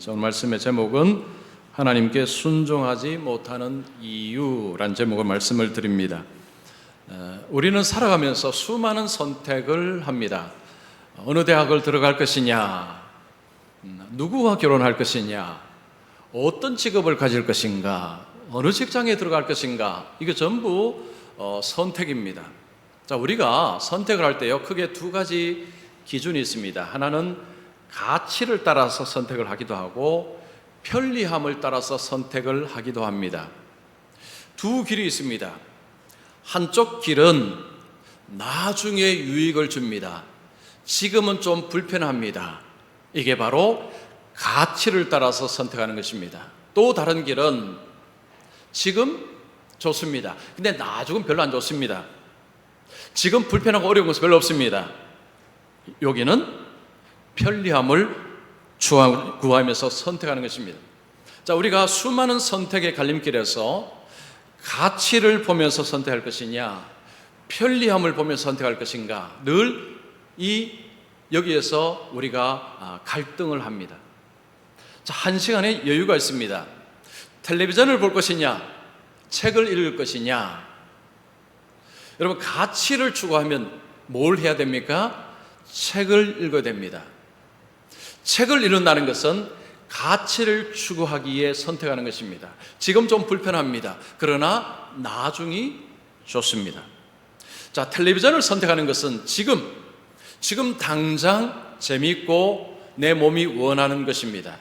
오늘 말씀의 제목은 하나님께 순종하지 못하는 이유란 제목의 말씀을 드립니다. 우리는 살아가면서 수많은 선택을 합니다. 어느 대학을 들어갈 것이냐, 누구와 결혼할 것이냐, 어떤 직업을 가질 것인가, 어느 직장에 들어갈 것인가, 이게 전부 선택입니다. 자, 우리가 선택을 할 때요, 크게 두 가지 기준이 있습니다. 하나는 가치를 따라서 선택을 하기도 하고 편리함을 따라서 선택을 하기도 합니다. 두 길이 있습니다. 한쪽 길은 나중에 유익을 줍니다. 지금은 좀 불편합니다. 이게 바로 가치를 따라서 선택하는 것입니다. 또 다른 길은 지금 좋습니다. 근데 나중은 별로 안 좋습니다. 지금 불편하고 어려운 것은 별로 없습니다. 여기는 편리함을 구하면서 선택하는 것입니다. 자, 우리가 수많은 선택의 갈림길에서 가치를 보면서 선택할 것이냐, 편리함을 보면서 선택할 것인가, 늘 여기에서 우리가 갈등을 합니다. 자, 한 시간의 여유가 있습니다. 텔레비전을 볼 것이냐, 책을 읽을 것이냐. 여러분, 가치를 추구하면 뭘 해야 됩니까? 책을 읽어야 됩니다. 책을 읽는다는 것은 가치를 추구하기에 선택하는 것입니다. 지금 좀 불편합니다. 그러나 나중이 좋습니다. 자, 텔레비전을 선택하는 것은 지금 당장 재미있고 내 몸이 원하는 것입니다.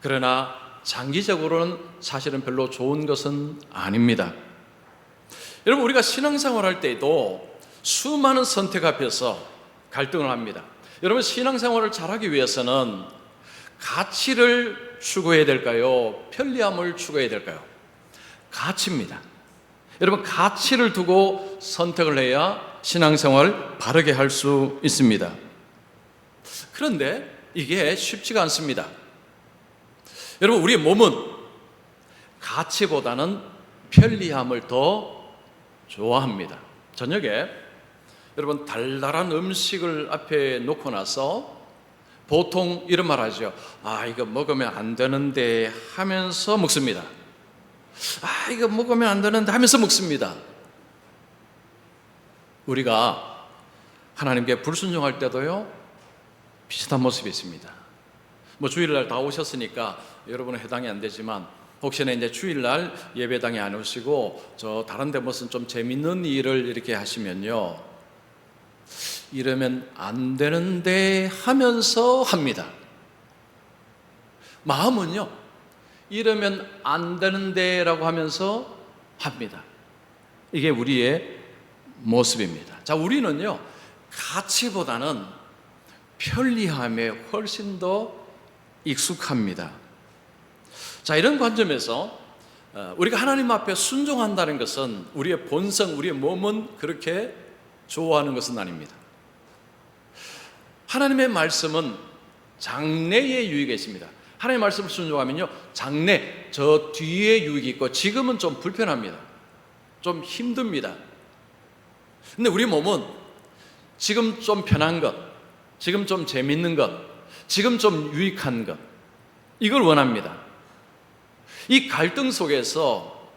그러나 장기적으로는 사실은 별로 좋은 것은 아닙니다. 여러분, 우리가 신앙생활 할 때에도 수많은 선택 앞에서 갈등을 합니다. 여러분, 신앙생활을 잘하기 위해서는 가치를 추구해야 될까요? 편리함을 추구해야 될까요? 가치입니다. 여러분, 가치를 두고 선택을 해야 신앙생활을 바르게 할 수 있습니다. 그런데 이게 쉽지가 않습니다. 여러분, 우리의 몸은 가치보다는 편리함을 더 좋아합니다. 저녁에 여러분, 달달한 음식을 앞에 놓고 나서 보통 이런 말 하죠. 이거 먹으면 안 되는데 하면서 먹습니다. 이거 먹으면 안 되는데 하면서 먹습니다. 우리가 하나님께 불순종할 때도요, 비슷한 모습이 있습니다. 주일날 다 오셨으니까 여러분은 해당이 안 되지만, 혹시나 이제 주일날 예배당에 안 오시고 저 다른 데 무슨 좀 재밌는 일을 이렇게 하시면요, 이러면 안 되는데 하면서 합니다. 마음은요, 이러면 안 되는데 라고 하면서 합니다. 이게 우리의 모습입니다. 자, 우리는요, 가치보다는 편리함에 훨씬 더 익숙합니다. 자, 이런 관점에서 우리가 하나님 앞에 순종한다는 것은 우리의 본성, 우리의 몸은 그렇게 좋아하는 것은 아닙니다. 하나님의 말씀은 장래의 유익이 있습니다. 하나님의 말씀을 순종하면요, 장래, 저 뒤에 유익이 있고 지금은 좀 불편합니다. 좀 힘듭니다. 근데 우리 몸은 지금 좀 편한 것, 지금 좀 재밌는 것, 지금 좀 유익한 것, 이걸 원합니다. 이 갈등 속에서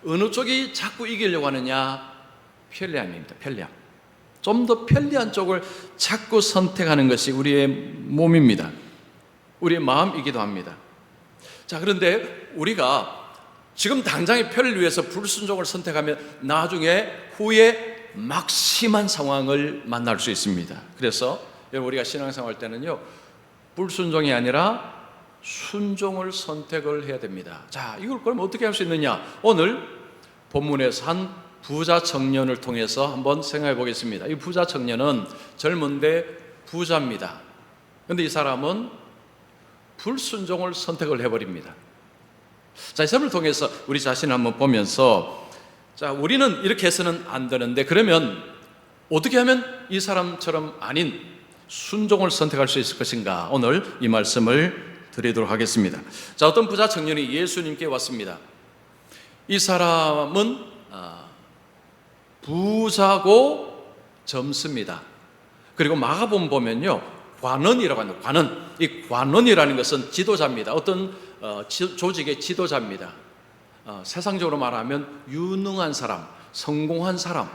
어느 쪽이 자꾸 이기려고 하느냐? 편리함입니다. 편리함. 좀 더 편리한 쪽을 자꾸 선택하는 것이 우리의 몸입니다. 우리의 마음이기도 합니다. 자, 그런데 우리가 지금 당장의 편리를 위해서 불순종을 선택하면 나중에 후에 막심한 상황을 만날 수 있습니다. 그래서 여러분, 우리가 신앙생활 할 때는요, 불순종이 아니라 순종을 선택을 해야 됩니다. 자, 이걸 그럼 어떻게 할 수 있느냐? 오늘 본문에서 한 부자 청년을 통해서 한번 생각해 보겠습니다. 이 부자 청년은 젊은데 부자입니다. 그런데 이 사람은 불순종을 선택을 해버립니다. 자, 이 사람을 통해서 우리 자신을 한번 보면서, 자, 우리는 이렇게 해서는 안 되는데, 그러면 어떻게 하면 이 사람처럼 아닌 순종을 선택할 수 있을 것인가? 오늘 이 말씀을 드리도록 하겠습니다. 자, 어떤 부자 청년이 예수님께 왔습니다. 이 사람은 부자고 젊습니다. 그리고 마가복음 보면요, 관원이라고 합니다. 관원. 이 관원이라는 것은 지도자입니다. 어떤 조직의 지도자입니다. 세상적으로 말하면 유능한 사람, 성공한 사람.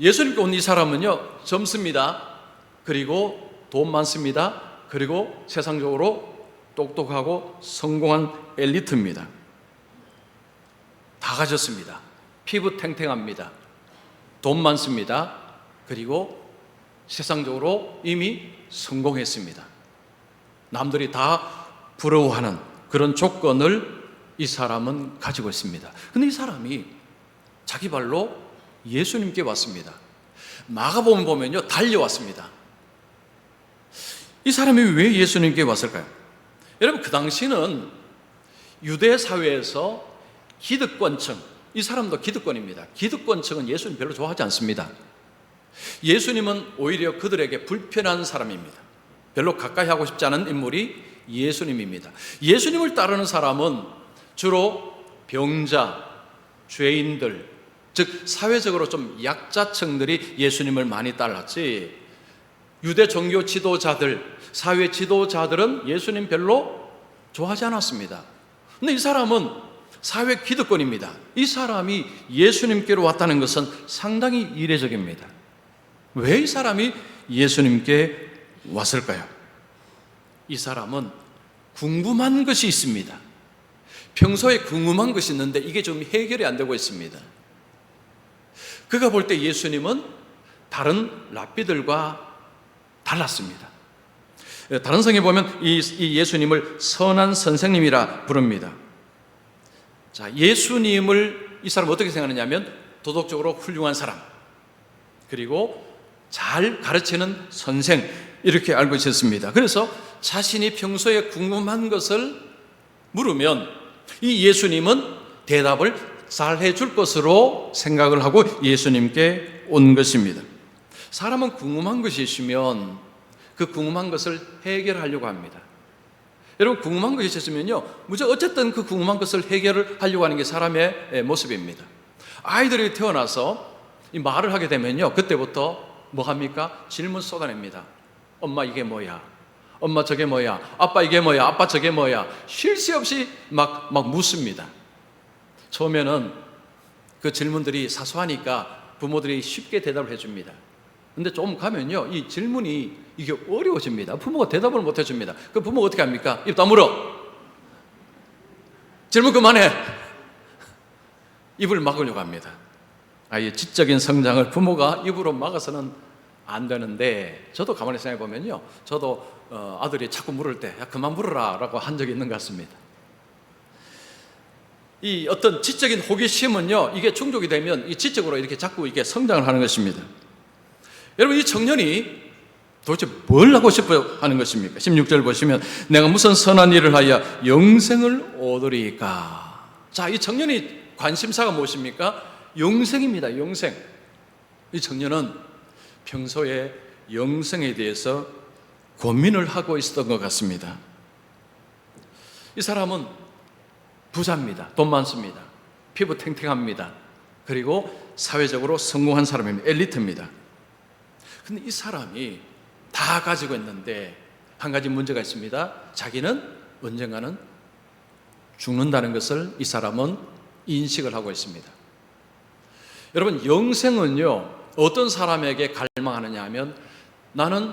예수님께 온 이 사람은요, 젊습니다. 그리고 돈 많습니다. 그리고 세상적으로 똑똑하고 성공한 엘리트입니다. 다 가졌습니다. 피부 탱탱합니다. 돈 많습니다. 그리고 세상적으로 이미 성공했습니다. 남들이 다 부러워하는 그런 조건을 이 사람은 가지고 있습니다. 근데 이 사람이 자기 발로 예수님께 왔습니다. 마가복음 보면요, 달려왔습니다. 이 사람이 왜 예수님께 왔을까요? 여러분, 그 당시는 유대 사회에서 기득권층, 이 사람도 기득권입니다. 기득권층은 예수님 별로 좋아하지 않습니다. 예수님은 오히려 그들에게 불편한 사람입니다. 별로 가까이 하고 싶지 않은 인물이 예수님입니다. 예수님을 따르는 사람은 주로 병자, 죄인들, 즉 사회적으로 좀 약자층들이 예수님을 많이 따랐지, 유대 종교 지도자들, 사회 지도자들은 예수님 별로 좋아하지 않았습니다. 근데 이 사람은 사회 기득권입니다. 이 사람이 예수님께로 왔다는 것은 상당히 이례적입니다. 왜 이 사람이 예수님께 왔을까요? 이 사람은 궁금한 것이 있습니다. 평소에 궁금한 것이 있는데 이게 좀 해결이 안 되고 있습니다. 그가 볼 때 예수님은 다른 랍비들과 달랐습니다. 다른 성에 보면 이 예수님을 선한 선생님이라 부릅니다. 자, 예수님을 이 사람은 어떻게 생각하느냐면 도덕적으로 훌륭한 사람, 그리고 잘 가르치는 선생, 이렇게 알고 있었습니다. 그래서 자신이 평소에 궁금한 것을 물으면 이 예수님은 대답을 잘 해줄 것으로 생각을 하고 예수님께 온 것입니다. 사람은 궁금한 것이 있으면 그 궁금한 것을 해결하려고 합니다. 여러분, 궁금한 것이 있으면요, 어쨌든 그 궁금한 것을 해결을 하려고 하는 게 사람의 모습입니다. 아이들이 태어나서 이 말을 하게 되면요, 그때부터 뭐 합니까? 질문 쏟아냅니다. 엄마 이게 뭐야? 엄마 저게 뭐야? 아빠 이게 뭐야? 아빠 저게 뭐야? 쉴 새 없이 막 묻습니다. 처음에는 그 질문들이 사소하니까 부모들이 쉽게 대답을 해줍니다. 근데 좀 가면요, 이 질문이 이게 어려워집니다. 부모가 대답을 못 해줍니다. 그 부모가 어떻게 합니까? 입 다물어. 질문 그만해. 입을 막으려고 합니다. 아이의 지적인 성장을 부모가 입으로 막아서는 안 되는데, 저도 가만히 생각해 보면요, 저도 아들이 자꾸 물을 때 야, 그만 물어라 라고 한 적이 있는 것 같습니다. 이 어떤 지적인 호기심은요, 이게 충족이 되면 이 지적으로 이렇게 자꾸 이렇게 성장을 하는 것입니다. 여러분, 이 청년이 도대체 뭘 하고 싶어 하는 것입니까? 16절 보시면 내가 무슨 선한 일을 하여 영생을 얻으리까. 자, 이 청년이 관심사가 무엇입니까? 영생입니다. 영생. 이 청년은 평소에 영생에 대해서 고민을 하고 있었던 것 같습니다. 이 사람은 부자입니다. 돈 많습니다. 피부 탱탱합니다. 그리고 사회적으로 성공한 사람입니다. 엘리트입니다. 근데 이 사람이 다 가지고 있는데 한 가지 문제가 있습니다. 자기는 언젠가는 죽는다는 것을 이 사람은 인식을 하고 있습니다. 여러분, 영생은요, 어떤 사람에게 갈망하느냐 하면 나는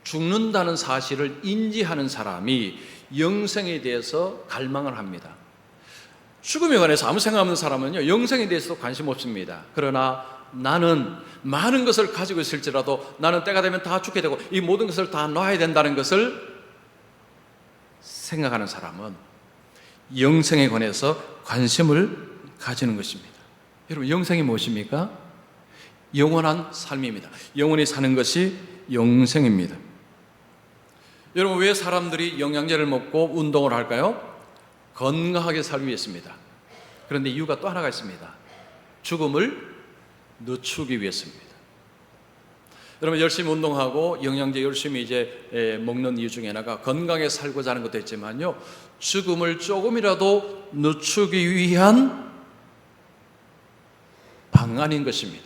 죽는다는 사실을 인지하는 사람이 영생에 대해서 갈망을 합니다. 죽음에 관해서 아무 생각 없는 사람은요, 영생에 대해서도 관심 없습니다. 그러나 나는 많은 것을 가지고 있을지라도 나는 때가 되면 다 죽게 되고 이 모든 것을 다 놔야 된다는 것을 생각하는 사람은 영생에 관해서 관심을 가지는 것입니다. 여러분, 영생이 무엇입니까? 영원한 삶입니다. 영원히 사는 것이 영생입니다. 여러분, 왜 사람들이 영양제를 먹고 운동을 할까요? 건강하게 살기 위해서입니다. 그런데 이유가 또 하나가 있습니다. 죽음을 늦추기 위해서입니다. 여러분, 열심히 운동하고 영양제 열심히 이제 먹는 이유 중에 하나가 건강하게 살고자 하는 것도 있지만요, 죽음을 조금이라도 늦추기 위한 방안인 것입니다.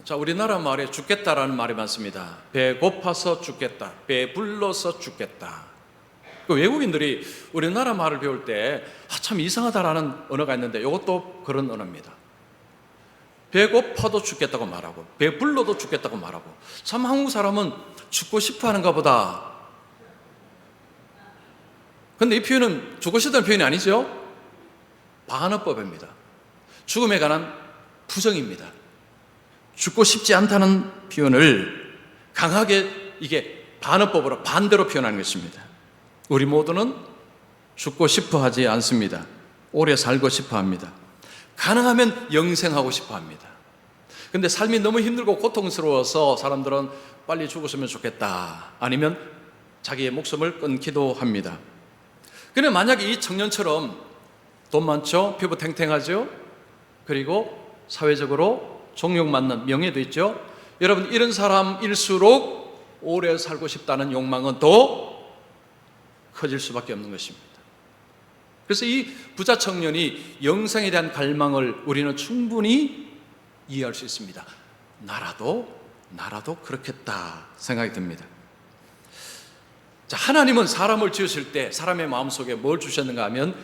자, 우리나라 말에 죽겠다라는 말이 많습니다. 배고파서 죽겠다, 배불러서 죽겠다. 그 외국인들이 우리나라 말을 배울 때 참 이상하다라는 언어가 있는데 이것도 그런 언어입니다. 배고파도 죽겠다고 말하고 배불러도 죽겠다고 말하고, 참 한국 사람은 죽고 싶어 하는가 보다. 근데 이 표현은 죽고 싶다는 표현이 아니죠. 반어법입니다. 죽음에 관한 부정입니다. 죽고 싶지 않다는 표현을 강하게 이게 반어법으로 반대로 표현하는 것입니다. 우리 모두는 죽고 싶어 하지 않습니다. 오래 살고 싶어 합니다. 가능하면 영생하고 싶어 합니다. 근데 삶이 너무 힘들고 고통스러워서 사람들은 빨리 죽었으면 좋겠다, 아니면 자기의 목숨을 끊기도 합니다. 그런데 만약에 이 청년처럼 돈 많죠? 피부 탱탱하죠? 그리고 사회적으로 존경받는 명예도 있죠? 여러분, 이런 사람일수록 오래 살고 싶다는 욕망은 더 커질 수밖에 없는 것입니다. 그래서 이 부자 청년이 영생에 대한 갈망을 우리는 충분히 이해할 수 있습니다. 나라도 그렇겠다 생각이 듭니다. 자, 하나님은 사람을 지으실 때 사람의 마음속에 뭘 주셨는가 하면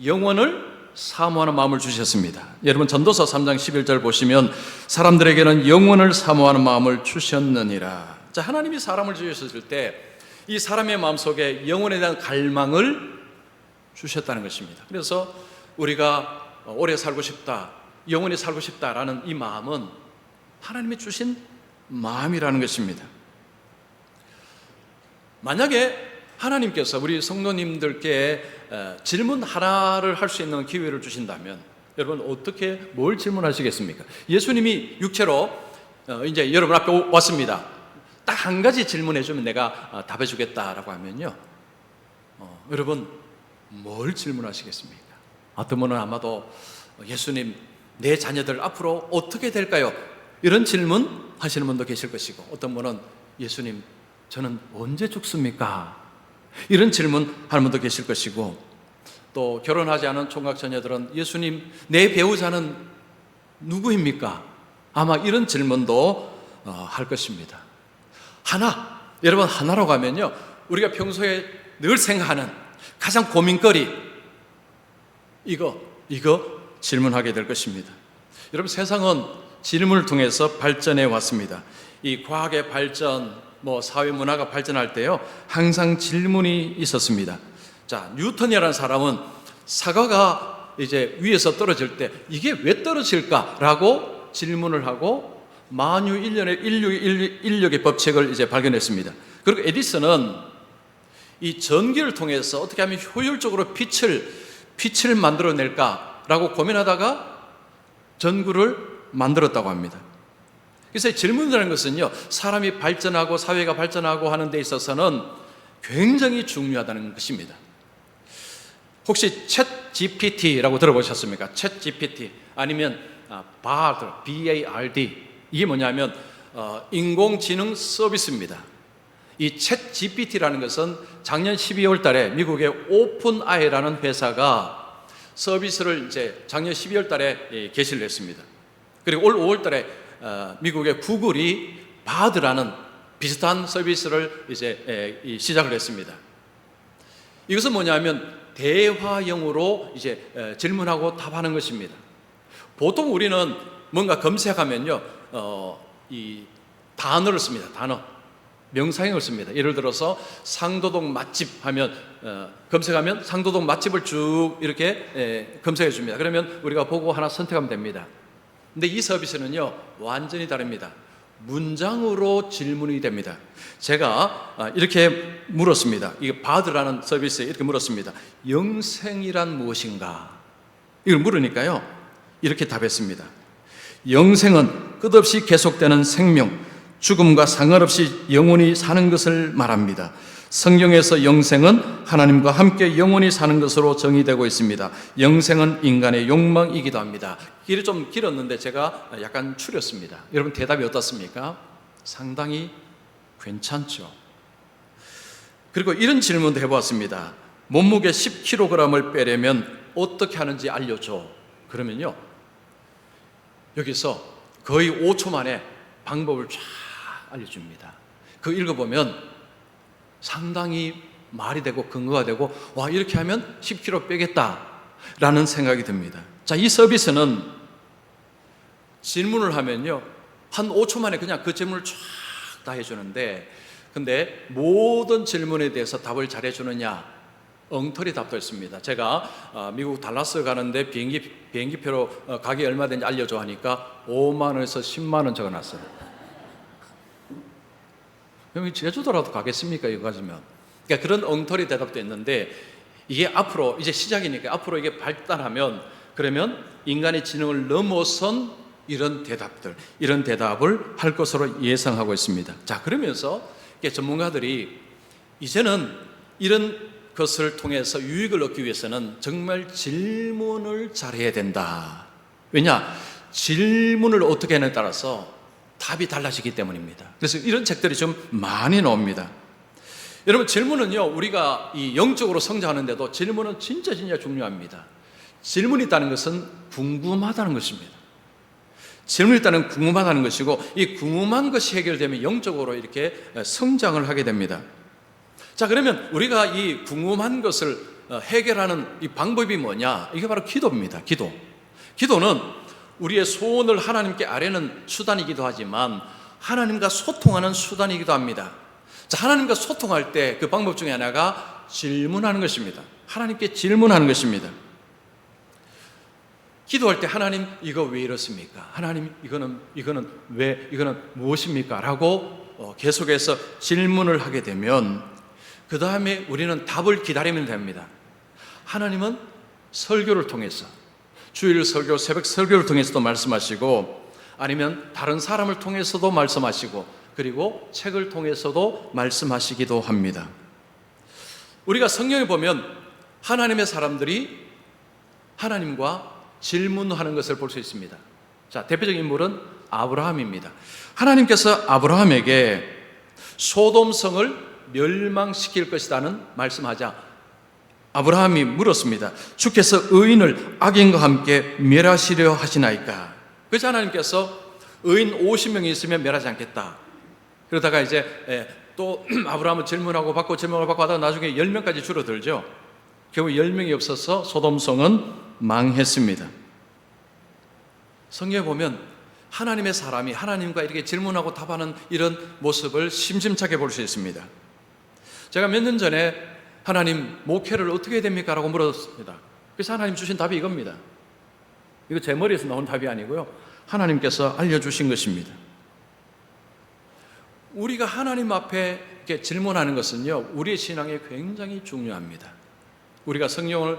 영원을 사모하는 마음을 주셨습니다. 여러분, 전도서 3장 11절 보시면 사람들에게는 영원을 사모하는 마음을 주셨느니라. 자, 하나님이 사람을 지으셨을 때 이 사람의 마음속에 영원에 대한 갈망을 주셨다는 것입니다. 그래서 우리가 오래 살고 싶다, 영원히 살고 싶다라는 이 마음은 하나님이 주신 마음이라는 것입니다. 만약에 하나님께서 우리 성도님들께 질문 하나를 할 수 있는 기회를 주신다면 여러분 뭘 질문하시겠습니까? 예수님이 육체로 이제 여러분 앞에 왔습니다. 딱 한 가지 질문해 주면 내가 답해 주겠다라고 하면요, 여러분 뭘 질문하시겠습니까? 어떤 분은 아마도 예수님, 내 자녀들 앞으로 어떻게 될까요? 이런 질문 하시는 분도 계실 것이고, 어떤 분은 예수님, 저는 언제 죽습니까? 이런 질문 하는 분도 계실 것이고, 또 결혼하지 않은 총각 자녀들은 예수님, 내 배우자는 누구입니까? 아마 이런 질문도 할 것입니다. 여러분 하나로 가면요, 우리가 평소에 늘 생각하는 가장 고민거리, 이거 질문하게 될 것입니다. 여러분, 세상은 질문을 통해서 발전해 왔습니다. 이 과학의 발전, 사회 문화가 발전할 때요, 항상 질문이 있었습니다. 자, 뉴턴이라는 사람은 사과가 이제 위에서 떨어질 때 이게 왜 떨어질까라고 질문을 하고 만유 인력의 법칙을 이제 발견했습니다. 그리고 에디슨은 이 전기를 통해서 어떻게 하면 효율적으로 빛을 만들어낼까라고 고민하다가 전구를 만들었다고 합니다. 그래서 질문이라는 것은요, 사람이 발전하고 사회가 발전하고 하는 데 있어서는 굉장히 중요하다는 것입니다. 혹시 챗 GPT라고 들어보셨습니까? 챗 GPT 아니면 BARD, 이게 뭐냐면 인공지능 서비스입니다. 이 챗 GPT라는 것은 작년 12월 달에 미국의 오픈아이라는 회사가 서비스를 이제 작년 12월 달에 개시를 했습니다. 그리고 올 5월 달에 미국의 구글이 바드라는 비슷한 서비스를 이제 시작을 했습니다. 이것은 뭐냐면 대화형으로 이제 질문하고 답하는 것입니다. 보통 우리는 뭔가 검색하면요, 이 단어를 씁니다. 명사형을 씁니다. 예를 들어서 상도동 맛집 하면 검색하면 상도동 맛집을 쭉 이렇게 검색해 줍니다. 그러면 우리가 보고 하나 선택하면 됩니다. 근데 이 서비스는요, 완전히 다릅니다. 문장으로 질문이 됩니다. 제가 이렇게 물었습니다. 이게 바드라는 서비스에 이렇게 물었습니다. 영생이란 무엇인가? 이걸 물으니까요, 이렇게 답했습니다. 영생은 끝없이 계속되는 생명, 죽음과 상관없이 영원히 사는 것을 말합니다. 성경에서 영생은 하나님과 함께 영원히 사는 것으로 정의되고 있습니다. 영생은 인간의 욕망이기도 합니다. 길이 좀 길었는데 제가 약간 추렸습니다. 여러분, 대답이 어떻습니까? 상당히 괜찮죠. 그리고 이런 질문도 해보았습니다. 몸무게 10kg을 빼려면 어떻게 하는지 알려줘. 그러면요, 여기서 거의 5초 만에 방법을 쫙 알려줍니다. 그 읽어보면 상당히 말이 되고 근거가 되고 와, 이렇게 하면 10kg 빼겠다라는 생각이 듭니다. 자, 이 서비스는 질문을 하면요, 한 5초 만에 그냥 그 질문을 쫙 다 해주는데, 근데 모든 질문에 대해서 답을 잘 해주느냐? 엉터리 답도 있습니다. 제가 미국 달라스 가는데 비행기표로 가격이 얼마 되는지 알려줘 하니까 5만 원에서 10만 원 적어놨어요. 그럼 제주도라도 가겠습니까? 이거 가지면. 그러니까 그런 엉터리 대답도 있는데, 이게 앞으로 이제 시작이니까 앞으로 이게 발달하면, 그러면 인간의 지능을 넘어선 이런 대답을 할 것으로 예상하고 있습니다. 자, 그러면서 전문가들이 이제는 이런 것을 통해서 유익을 얻기 위해서는 정말 질문을 잘해야 된다. 왜냐? 질문을 어떻게 하느냐에 따라서 답이 달라지기 때문입니다. 그래서 이런 책들이 좀 많이 나옵니다. 여러분, 질문은요, 우리가 이 영적으로 성장하는데도 질문은 진짜 중요합니다. 질문이 있다는 것은 궁금하다는 것입니다. 질문이 있다는 궁금하다는 것이고, 이 궁금한 것이 해결되면 영적으로 이렇게 성장을 하게 됩니다. 자, 그러면 우리가 이 궁금한 것을 해결하는 이 방법이 뭐냐? 이게 바로 기도입니다. 기도는 우리의 소원을 하나님께 아뢰는 수단이기도 하지만 하나님과 소통하는 수단이기도 합니다. 자, 하나님과 소통할 때 그 방법 중에 하나가 질문하는 것입니다. 하나님께 질문하는 것입니다. 기도할 때 하나님, 이거 왜 이렇습니까? 하나님, 이거는 왜, 이거는 무엇입니까? 라고 계속해서 질문을 하게 되면 그 다음에 우리는 답을 기다리면 됩니다. 하나님은 설교를 통해서, 주일 설교, 새벽 설교를 통해서도 말씀하시고, 아니면 다른 사람을 통해서도 말씀하시고, 그리고 책을 통해서도 말씀하시기도 합니다. 우리가 성경에 보면 하나님의 사람들이 하나님과 질문하는 것을 볼 수 있습니다. 자, 대표적인 인물은 아브라함입니다. 하나님께서 아브라함에게 소돔성을 멸망시킬 것이라는 말씀하자 아브라함이 물었습니다. 주께서 의인을 악인과 함께 멸하시려 하시나이까? 그래서 하나님께서 의인 50명이 있으면 멸하지 않겠다. 그러다가 이제 또 아브라함은 질문하고 받고 하다가 나중에 10명까지 줄어들죠. 결국 10명이 없어서 소돔성은 망했습니다. 성경에 보면 하나님의 사람이 하나님과 이렇게 질문하고 답하는 이런 모습을 심심찮게 볼 수 있습니다. 제가 몇 년 전에 하나님, 목회를 어떻게 해야 됩니까? 라고 물었습니다. 그래서 하나님 주신 답이 이겁니다. 이거 제 머리에서 나온 답이 아니고요, 하나님께서 알려주신 것입니다. 우리가 하나님 앞에 이렇게 질문하는 것은요, 우리의 신앙에 굉장히 중요합니다. 우리가 성경을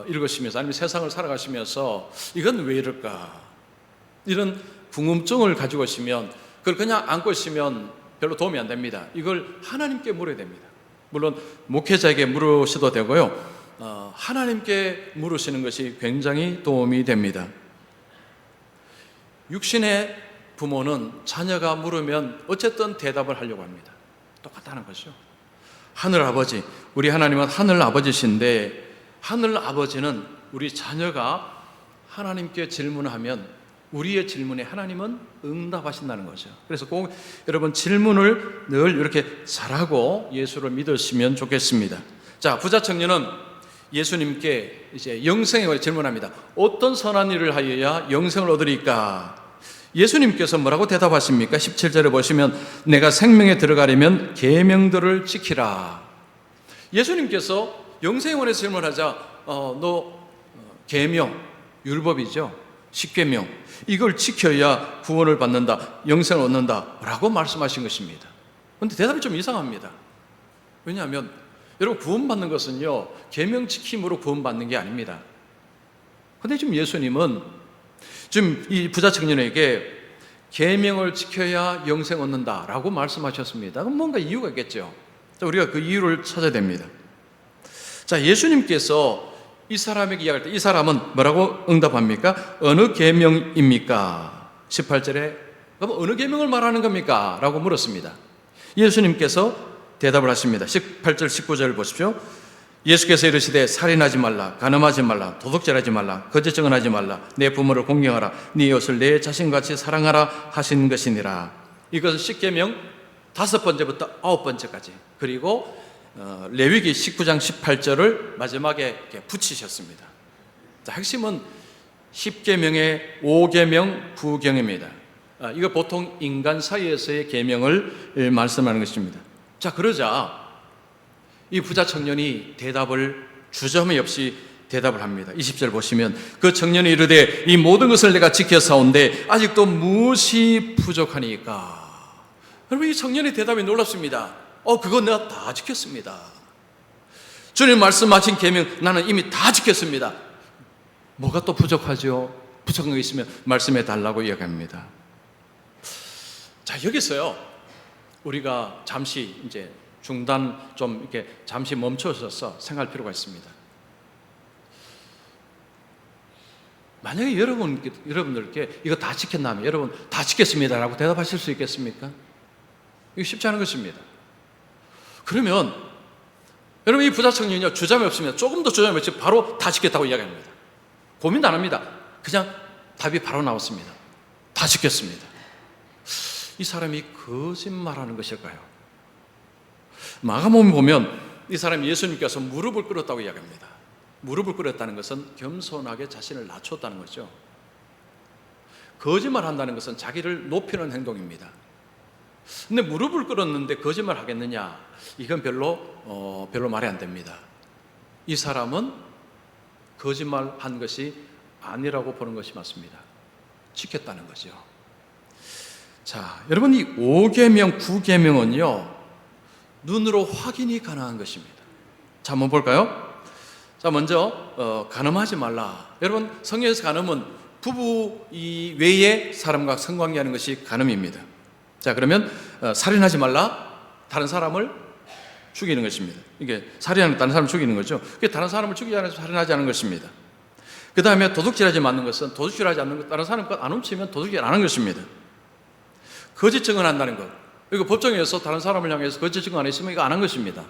읽으시면서 아니면 세상을 살아가시면서 이건 왜 이럴까? 이런 궁금증을 가지고 있으면 그걸 그냥 안고 있으면 별로 도움이 안 됩니다. 이걸 하나님께 물어야 됩니다. 물론 목회자에게 물으셔도 되고요, 하나님께 물으시는 것이 굉장히 도움이 됩니다. 육신의 부모는 자녀가 물으면 어쨌든 대답을 하려고 합니다. 똑같다는 거죠. 하늘 아버지, 우리 하나님은 하늘 아버지신데, 하늘 아버지는 우리 자녀가 하나님께 질문하면 우리의 질문에 하나님은 응답하신다는 거죠. 그래서 꼭 여러분 질문을 늘 이렇게 잘하고 예수를 믿으시면 좋겠습니다. 자, 부자 청년은 예수님께 이제 영생에 관해 질문합니다. 어떤 선한 일을 하여야 영생을 얻으리까? 예수님께서 뭐라고 대답하십니까? 17절에 보시면 내가 생명에 들어가려면 계명들을 지키라. 예수님께서 영생에 관해 질문하자 너 계명, 율법이죠, 십계명, 이걸 지켜야 구원을 받는다, 영생을 얻는다 라고 말씀하신 것입니다. 그런데 대답이 좀 이상합니다. 왜냐하면 여러분, 구원받는 것은요, 계명 지킴으로 구원받는 게 아닙니다. 그런데 지금 예수님은 지금 이 부자 청년에게 계명을 지켜야 영생 얻는다 라고 말씀하셨습니다. 그럼 뭔가 이유가 있겠죠. 자, 우리가 그 이유를 찾아야 됩니다. 자, 예수님께서 이 사람에게 이야기할 때 이 사람은 뭐라고 응답합니까? 어느 계명입니까? 18절에 그럼 어느 계명을 말하는 겁니까? 라고 물었습니다. 예수님께서 대답을 하십니다. 18절 19절을 보십시오. 예수께서 이르시되 살인하지 말라, 간음하지 말라, 도둑질하지 말라, 거짓 증언하지 말라, 내 부모를 공경하라, 네 이웃을 내 자신같이 사랑하라 하신 것이니라. 이것은 십계명 5번째부터 9번째까지, 그리고 레위기 19장 18절을 마지막에 이렇게 붙이셨습니다. 자, 핵심은 10계명의 5계명, 9계명입니다. 이거 보통 인간 사이에서의 계명을 말씀하는 것입니다. 자, 그러자 이 부자 청년이 대답을 주저함이 없이 대답을 합니다. 20절 보시면 그 청년이 이르되 이 모든 것을 내가 지켰사온데 아직도 무엇이 부족하니까. 여러분, 이 청년의 대답이 놀랍습니다. 그거 내가 다 지켰습니다. 주님 말씀하신 계명 나는 이미 다 지켰습니다. 뭐가 또 부족하죠? 부족한 거 있으면 말씀해 달라고 이야기합니다. 자, 여기서요 우리가 잠시 이제 중단 좀 이렇게 잠시 멈춰서서 생각할 필요가 있습니다. 만약에 여러분들께 이거 다 지켰나면 여러분 다 지켰습니다라고 대답하실 수 있겠습니까? 이거 쉽지 않은 것입니다. 그러면 여러분, 이 부자 청년이요 주저함이 없습니다. 조금 더 주저함이 없이 바로 다 지켰다고 이야기합니다. 고민도 안 합니다. 그냥 답이 바로 나왔습니다. 다 지켰습니다. 이 사람이 거짓말하는 것일까요? 마가복음 보면 이 사람이 예수님께서 무릎을 꿇었다고 이야기합니다. 무릎을 꿇었다는 것은 겸손하게 자신을 낮췄다는 거죠. 거짓말한다는 것은 자기를 높이는 행동입니다. 근데 무릎을 꿇었는데 거짓말 하겠느냐? 이건 별로 말이 안 됩니다. 이 사람은 거짓말한 것이 아니라고 보는 것이 맞습니다. 지켰다는 거죠. 자, 여러분, 이 5계명, 9계명은요 눈으로 확인이 가능한 것입니다. 자, 한번 볼까요? 자, 먼저 간음하지 말라. 여러분, 성경에서 간음은 부부 외에 사람과 성관계하는 것이 간음입니다. 자, 그러면 살인하지 말라. 다른 사람을 죽이는 것입니다. 이게 살인하는 다른 사람을 죽이는 거죠. 그게 다른 사람을 죽이지 않아서 살인하지 않은 것입니다. 그 다음에 도둑질하지 않는 것은 도둑질하지 않는 것, 다른 사람 것 안 훔치면 도둑질 안 하는 것입니다. 거짓 증언한다는 것, 이거 법정에서 다른 사람을 향해서 거짓 증언 안 했으면 이거 안 한 것입니다.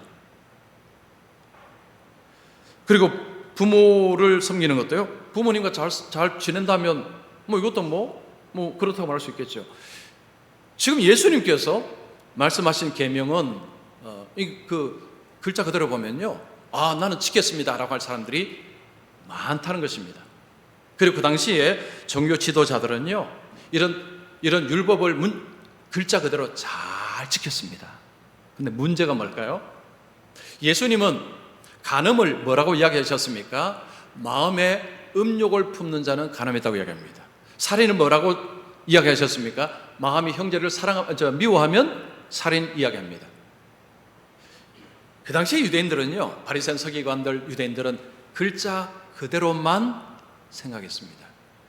그리고 부모를 섬기는 것도요, 부모님과 잘 지낸다면 이것도 뭐 그렇다고 말할 수 있겠죠. 지금 예수님께서 말씀하신 계명은 그 글자 그대로 보면요, 나는 지켰습니다라고 할 사람들이 많다는 것입니다. 그리고 그 당시에 종교 지도자들은요 이런 율법을 글자 그대로 잘 지켰습니다. 근데 문제가 뭘까요? 예수님은 간음을 뭐라고 이야기하셨습니까? 마음에 음욕을 품는 자는 간음했다고 이야기합니다. 살인은 뭐라고 이야기하셨습니까? 마음이 형제를 미워하면 살인 이야기합니다. 그 당시에 유대인들은요, 바리새인 서기관들 유대인들은 글자 그대로만 생각했습니다.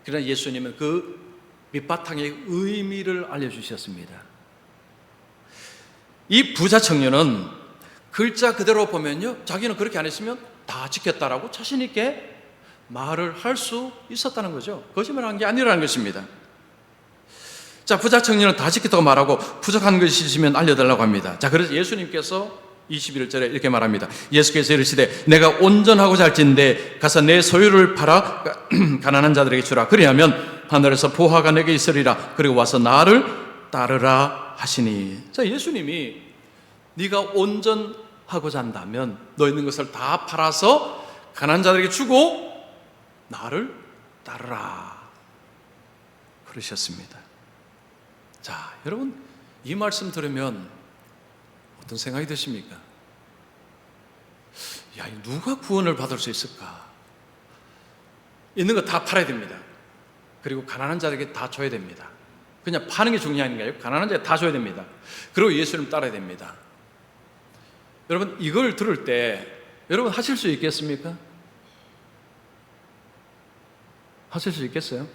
그러나 예수님은 그 밑바탕의 의미를 알려주셨습니다. 이 부자 청년은 글자 그대로 보면요, 자기는 그렇게 안 했으면 다 지켰다라고 자신 있게 말을 할 수 있었다는 거죠. 거짓말한 게 아니라는 것입니다. 자, 부자 청년은 다 지켰다고 말하고 부족한 것이 있으면 알려달라고 합니다. 자, 그래서 예수님께서 21절에 이렇게 말합니다. 예수께서 이르시되 내가 온전하고자 할진대 가서 내 소유를 팔아 가난한 자들에게 주라. 그리하면 하늘에서 보화가 내게 있으리라. 그리고 와서 나를 따르라 하시니. 자, 예수님이 네가 온전하고자 한다면 너 있는 것을 다 팔아서 가난한 자들에게 주고 나를 따르라 그러셨습니다. 자, 여러분, 이 말씀 들으면 어떤 생각이 드십니까? 야, 누가 구원을 받을 수 있을까? 있는 거 다 팔아야 됩니다. 그리고 가난한 자에게 다 줘야 됩니다. 그냥 파는 게 중요한 게 아니고 가난한 자에게 다 줘야 됩니다. 그리고 예수님 따라야 됩니다. 여러분, 이걸 들을 때 여러분 하실 수 있겠습니까? 하실 수 있겠어요?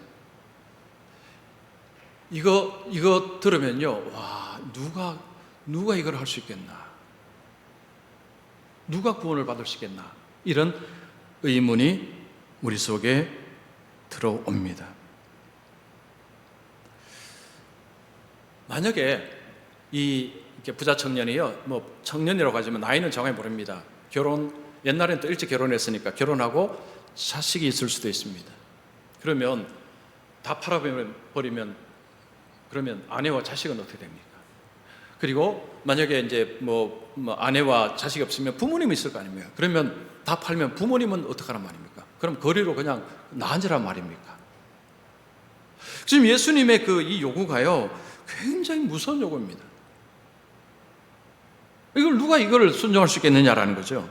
이거 들으면요, 와, 누가 이걸 할 수 있겠나? 누가 구원을 받을 수 있겠나? 이런 의문이 우리 속에 들어옵니다. 만약에 이렇게 부자 청년이요, 청년이라고 하지만 나이는 정확히 모릅니다. 옛날에는 또 일찍 결혼했으니까 결혼하고 자식이 있을 수도 있습니다. 그러면 다 팔아버리면 그러면 아내와 자식은 어떻게 됩니까? 그리고 만약에 이제 아내와 자식이 없으면 부모님이 있을 거 아닙니까? 그러면 다 팔면 부모님은 어떡하란 말입니까? 그럼 거리로 그냥 나앉으란 말입니까? 지금 예수님의 이 요구가요, 굉장히 무서운 요구입니다. 이걸 순종할 수 있겠느냐라는 거죠.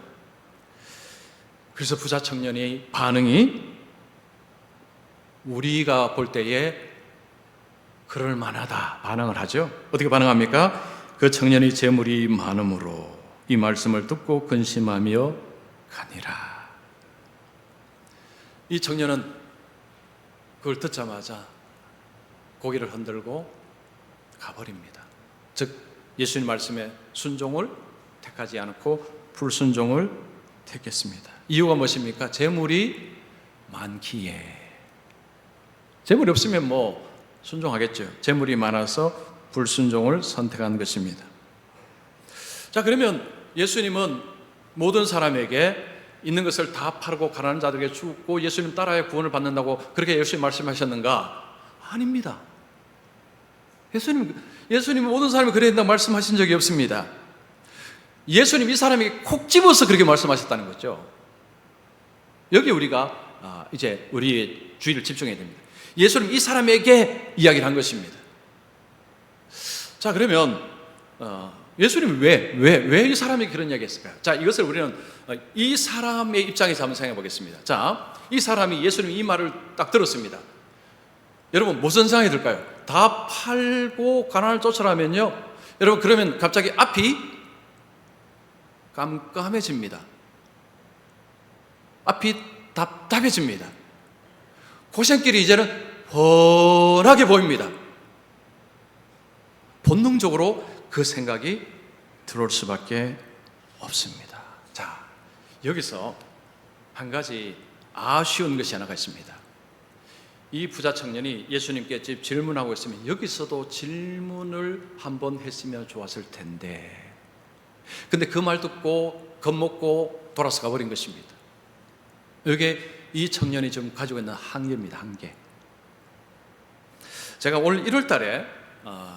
그래서 부자 청년의 반응이 우리가 볼 때에 그럴 만하다 반응을 하죠. 어떻게 반응합니까? 그 청년의 재물이 많음으로 이 말씀을 듣고 근심하며 가니라. 이 청년은 그걸 듣자마자 고개를 흔들고 가버립니다. 즉 예수님 말씀에 순종을 택하지 않고 불순종을 택했습니다. 이유가 무엇입니까? 재물이 많기에. 재물이 없으면 순종하겠죠. 재물이 많아서 불순종을 선택한 것입니다. 자, 그러면 예수님은 모든 사람에게 있는 것을 다 팔고 가난한 자들에게 주고 예수님 따라야 구원을 받는다고 그렇게 예수님 말씀하셨는가? 아닙니다. 예수님은 모든 사람이 그래야 된다고 말씀하신 적이 없습니다. 예수님 이 사람에게 콕 집어서 그렇게 말씀하셨다는 거죠. 여기 우리가 이제 우리의 주의를 집중해야 됩니다. 예수님 이 사람에게 이야기를 한 것입니다. 자, 그러면 예수님이 왜 이 사람에게 그런 이야기 했을까요? 자, 이것을 우리는 이 사람의 입장에서 한번 생각해 보겠습니다. 자, 이 사람이 예수님 이 말을 딱 들었습니다. 여러분 무슨 생각이 들까요? 다 팔고 가난을 쫓아라면요, 여러분 그러면 갑자기 앞이 깜깜해집니다. 앞이 답답해집니다. 고생길이 이제는 훤하게 보입니다. 본능적으로 그 생각이 들어올 수밖에 없습니다. 자, 여기서 한 가지 아쉬운 것이 하나가 있습니다. 이 부자 청년이 예수님께 질문하고 있으면 여기서도 질문을 한번 했으면 좋았을 텐데, 근데 그 말 듣고 겁먹고 돌아서 가버린 것입니다. 이게 이 청년이 지금 가지고 있는 한계입니다. 한계. 제가 올 1월 달에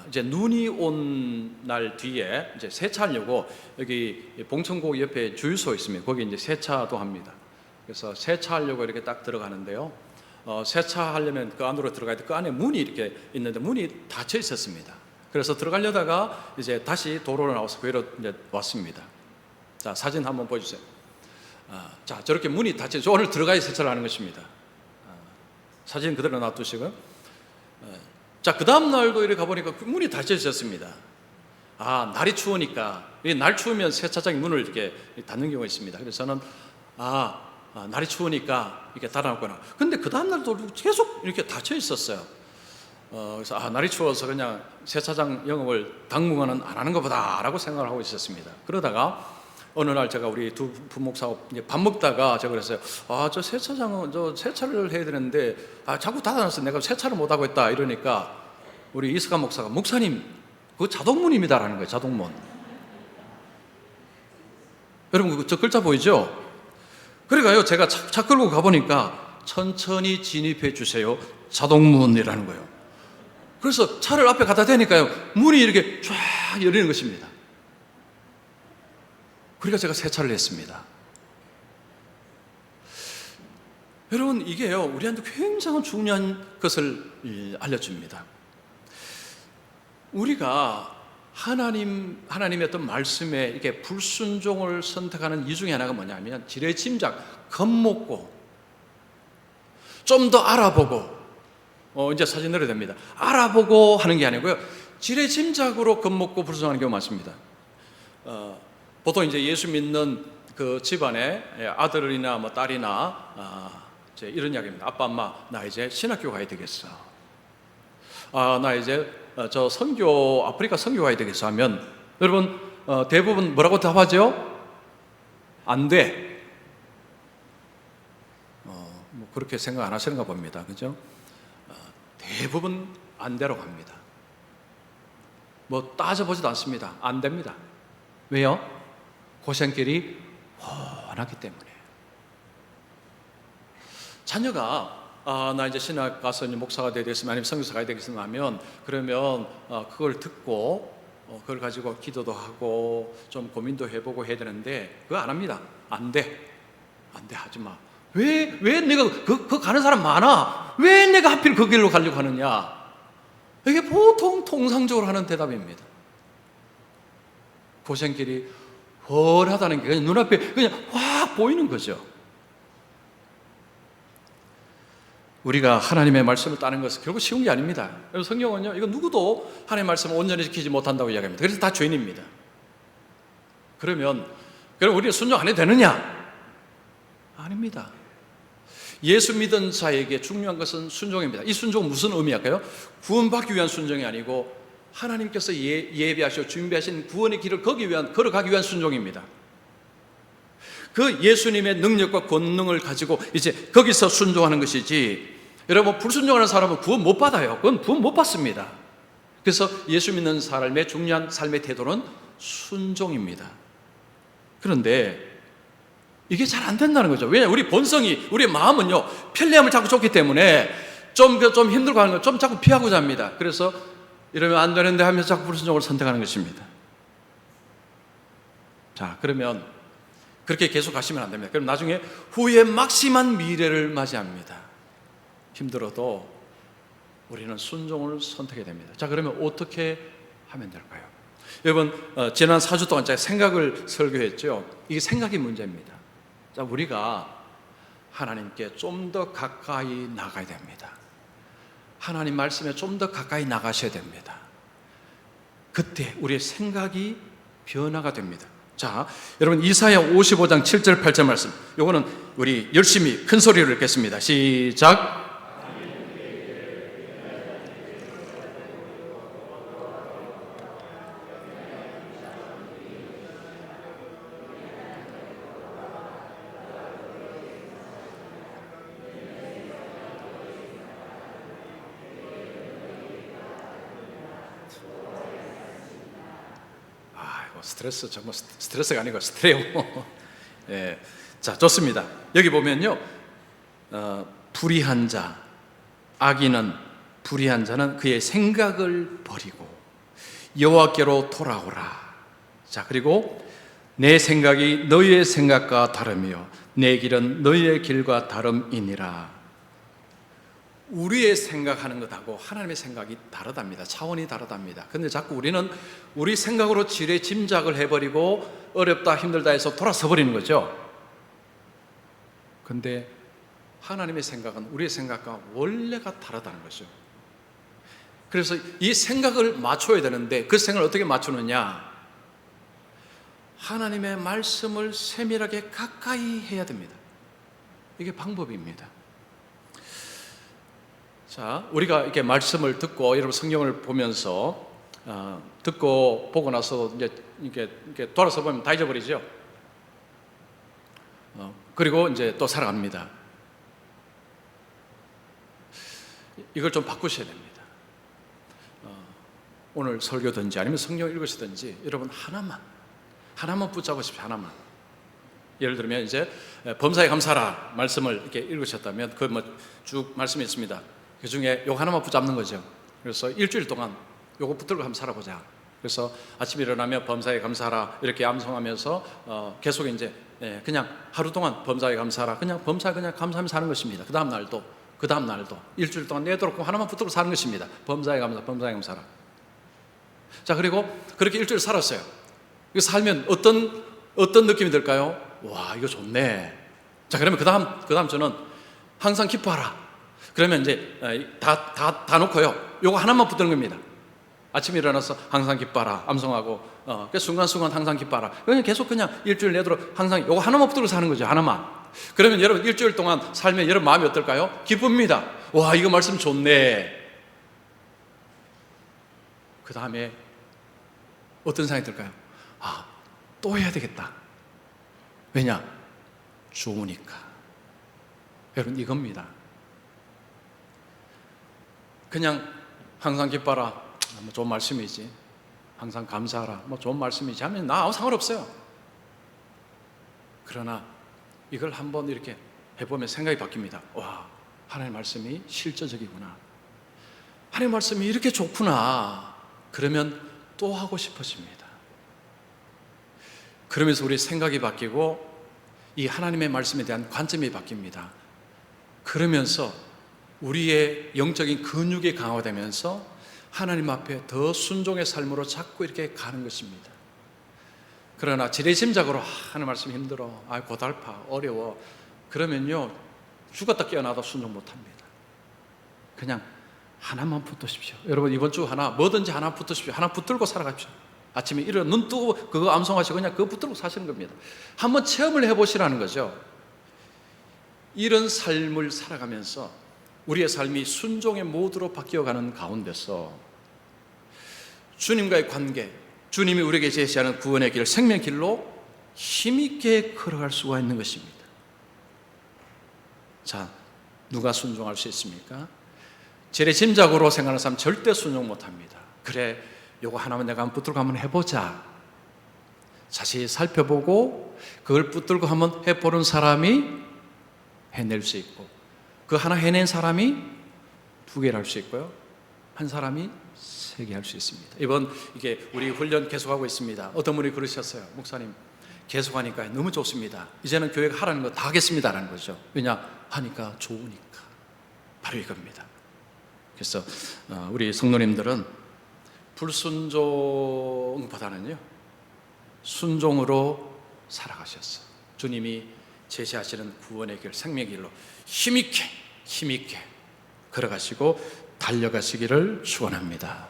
이제 눈이 온 날 뒤에 이제 세차하려고 여기 봉천고 옆에 주유소 있습니다. 거기 이제 세차도 합니다. 그래서 세차하려고 이렇게 딱 들어가는데요. 세차하려면 그 안으로 들어가야 돼. 그 안에 문이 이렇게 있는데 문이 닫혀 있었습니다. 그래서 들어가려다가 이제 다시 도로로 나와서 그대로 이제 왔습니다. 자, 사진 한번 보여주세요. 자, 저렇게 문이 닫혀 있어서 오늘 들어가야 세차를 하는 것입니다. 사진 그대로 놔두시고요. 자, 그 다음 날도 이렇게 가보니까 문이 닫혀 있었습니다. 날이 추우니까, 날 추우면 세차장이 문을 이렇게 닫는 경우가 있습니다. 그래서 저는 날이 추우니까 이렇게 닫아놨구나. 근데 그 다음 날도 계속 이렇게 닫혀 있었어요. 그래서 날이 추워서 그냥 세차장 영업을 당분간은 안 하는 것보다라고 생각을 하고 있었습니다. 그러다가 어느 날 제가 우리 두 부목사하고 이제 밥 먹다가 제가 그랬어요. 저 세차장은 세차를 해야 되는데 자꾸 닫아놨어. 내가 세차를 못 하고 있다. 이러니까 우리 이스가 목사가 목사님 그거 자동문입니다라는 거예요. 자동문. 여러분 저 글자 보이죠? 그러니까요 제가 차 끌고 가보니까 천천히 진입해 주세요. 자동문이라는 거예요. 그래서 차를 앞에 갖다 대니까요 문이 이렇게 쫙 열리는 것입니다. 그러니까 제가 세차를 했습니다. 여러분 이게요 우리한테 굉장히 중요한 것을 알려줍니다. 우리가 하나님의 어떤 말씀에 이게 불순종을 선택하는 이유 중에 하나가 뭐냐면 지레짐작, 겁먹고 좀 더 알아보고 이제 사진 넣어야 됩니다. 알아보고 하는 게 아니고요 지레짐작으로 겁먹고 불순종하는 경우가 많습니다. 보통 이제 예수 믿는 그 집안에 아들이나 딸이나 이제 이런 이야기입니다. 아빠, 엄마, 나 이제 신학교 가야 되겠어. 나 이제 저 아프리카 선교 가야 되겠어 하면 여러분 대부분 뭐라고 답하죠? 안 돼. 그렇게 생각 안 하시는가 봅니다. 그죠? 대부분 안 되러 갑니다. 따져보지도 않습니다. 안 됩니다. 왜요? 고생길이 훤하기 때문에. 자녀가 나 이제 신학 가서 이제 목사가 되겠으면 아니면 선교사가 되겠으면 하면 그러면 그걸 듣고 그걸 가지고 기도도 하고 좀 고민도 해보고 해야 되는데 그거 안 합니다. 안 돼, 하지 마. 왜 내가 그 가는 사람 많아? 왜 내가 하필 그 길로 가려고 하느냐? 이게 보통 통상적으로 하는 대답입니다. 고생길이 훤하다는 게 그냥 눈앞에 그냥 확 보이는 거죠. 우리가 하나님의 말씀을 따는 것은 결국 쉬운 게 아닙니다. 성경은요, 이거 누구도 하나님의 말씀을 온전히 지키지 못한다고 이야기합니다. 그래서 다 죄인입니다. 그럼 우리가 순종 안 해도 되느냐? 아닙니다. 예수 믿은 자에게 중요한 것은 순종입니다. 이 순종은 무슨 의미일까요? 구원받기 위한 순종이 아니고 하나님께서 예비하시고 준비하신 구원의 길을 걸어가기 위한 순종입니다. 그 예수님의 능력과 권능을 가지고 이제 거기서 순종하는 것이지, 여러분 불순종하는 사람은 구원 못 받아요. 그건 구원 못 받습니다. 그래서 예수 믿는 사람의 중요한 삶의 태도는 순종입니다. 그런데 이게 잘 안 된다는 거죠. 왜냐하면 우리 본성이, 우리 마음은요, 편리함을 자꾸 쫓기 때문에 좀 힘들고 하는 거 좀 자꾸 피하고자 합니다. 그래서 이러면 안 되는데 하면서 자꾸 불순종을 선택하는 것입니다. 자, 그러면 그렇게 계속 가시면 안 됩니다. 그럼 나중에 후에 막심한 미래를 맞이합니다. 힘들어도 우리는 순종을 선택해야 됩니다. 자, 그러면 어떻게 하면 될까요? 여러분, 지난 4주 동안 제가 생각을 설교했죠. 이게 생각이 문제입니다. 자, 우리가 하나님께 좀 더 가까이 나가야 됩니다. 하나님 말씀에 좀 더 가까이 나가셔야 됩니다. 그때 우리의 생각이 변화가 됩니다. 자, 여러분 이사야 55장 7절 8절 말씀, 요거는 우리 열심히 큰 소리로 읽겠습니다. 시작. 스트레스, 정말 스트레스가 아니고 스트레오. 예. 자, 좋습니다. 여기 보면요, 불의한 자, 악인은, 불의한 자는 그의 생각을 버리고 여호와께로 돌아오라. 자, 그리고 내 생각이 너희의 생각과 다르며 내 길은 너희의 길과 다름이니라. 우리의 생각하는 것하고 하나님의 생각이 다르답니다. 차원이 다르답니다. 근데 자꾸 우리는 우리 생각으로 지레 짐작을 해버리고 어렵다 힘들다 해서 돌아서 버리는 거죠. 근데 하나님의 생각은 우리의 생각과 원래가 다르다는 거죠. 그래서 이 생각을 맞춰야 되는데 그 생각을 어떻게 맞추느냐? 하나님의 말씀을 세밀하게 가까이 해야 됩니다. 이게 방법입니다. 자, 우리가 이렇게 말씀을 듣고 여러분 성경을 보면서 듣고 보고 나서 이제 이렇게 돌아서 보면 다 잊어버리죠. 그리고 이제 또 살아갑니다. 이걸 좀 바꾸셔야 됩니다. 오늘 설교든지 아니면 성경 읽으시든지 여러분 하나만 붙잡으십시오. 하나만. 예를 들면 이제 범사에 감사하라 말씀을 이렇게 읽으셨다면 그 뭐 쭉 말씀이 있습니다. 그 중에 요거 하나만 붙잡는 거죠. 그래서 일주일 동안 요거 붙들고 한번 살아보자. 그래서 아침에 일어나면 범사에 감사하라 이렇게 암송하면서 계속 이제 그냥 하루 동안 범사에 감사하라, 그냥 범사에 그냥 감사하면서 사는 것입니다. 그 다음 날도 일주일 동안 내도록 하나만 붙들고 사는 것입니다. 범사에 감사하라. 자, 그리고 그렇게 일주일 살았어요. 이거 살면 어떤 느낌이 들까요? 와, 이거 좋네. 자, 그러면 그 다음 주는 항상 기뻐하라. 그러면 이제 다 놓고요. 요거 하나만 붙드는 겁니다. 아침에 일어나서 항상 기뻐하라 암송하고 순간순간 항상 기뻐하라. 그냥 계속 그냥 일주일 내도록 항상 요거 하나만 붙들고 사는 거죠. 하나만. 그러면 여러분 일주일 동안 살면 여러분 마음이 어떨까요? 기쁩니다. 와, 이거 말씀 좋네. 그 다음에 어떤 생각이 들까요? 또 해야 되겠다. 왜냐? 좋으니까. 여러분 이겁니다. 그냥 항상 기뻐라, 뭐 좋은 말씀이지. 항상 감사하라, 뭐 좋은 말씀이지 하면 나하고 상관없어요. 그러나 이걸 한번 이렇게 해보면 생각이 바뀝니다. 와, 하나님의 말씀이 실제적이구나. 하나님의 말씀이 이렇게 좋구나. 그러면 또 하고 싶어집니다. 그러면서 우리 생각이 바뀌고 이 하나님의 말씀에 대한 관점이 바뀝니다. 그러면서 우리의 영적인 근육이 강화되면서 하나님 앞에 더 순종의 삶으로 자꾸 이렇게 가는 것입니다. 그러나 지레짐작으로 하나님 말씀 힘들어, 고달파, 어려워, 그러면요 죽었다 깨어나도 순종 못합니다. 그냥 하나만 붙드십시오. 여러분 이번 주 하나 뭐든지 하나 붙드십시오. 하나 붙들고 살아갑시오. 아침에 일어나 눈 뜨고 그거 암송하시고 그냥 그거 붙들고 사시는 겁니다. 한번 체험을 해보시라는 거죠. 이런 삶을 살아가면서 우리의 삶이 순종의 모드로 바뀌어가는 가운데서 주님과의 관계, 주님이 우리에게 제시하는 구원의 길, 생명의 길로 힘있게 걸어갈 수가 있는 것입니다. 자, 누가 순종할 수 있습니까? 지레짐작으로 생각하는 사람 절대 순종 못합니다. 그래, 요거 하나만 내가 한번 붙들고 한번 해보자. 자세히 살펴보고 그걸 붙들고 한번 해보는 사람이 해낼 수 있고, 그 하나 해낸 사람이 2개를 할 수 있고요, 한 사람이 3개 할 수 있습니다. 이번 이게 우리 훈련 계속하고 있습니다. 어떤 분이 그러셨어요. 목사님 계속하니까 너무 좋습니다. 이제는 교회가 하라는 거 다 하겠습니다라는 거죠. 왜냐? 하니까 좋으니까. 바로 이겁니다. 그래서 우리 성도님들은 불순종보다는요 순종으로 살아가셨어. 주님이 제시하시는 구원의 길, 생명의 길로 힘있게 걸어가시고 달려가시기를 축원합니다.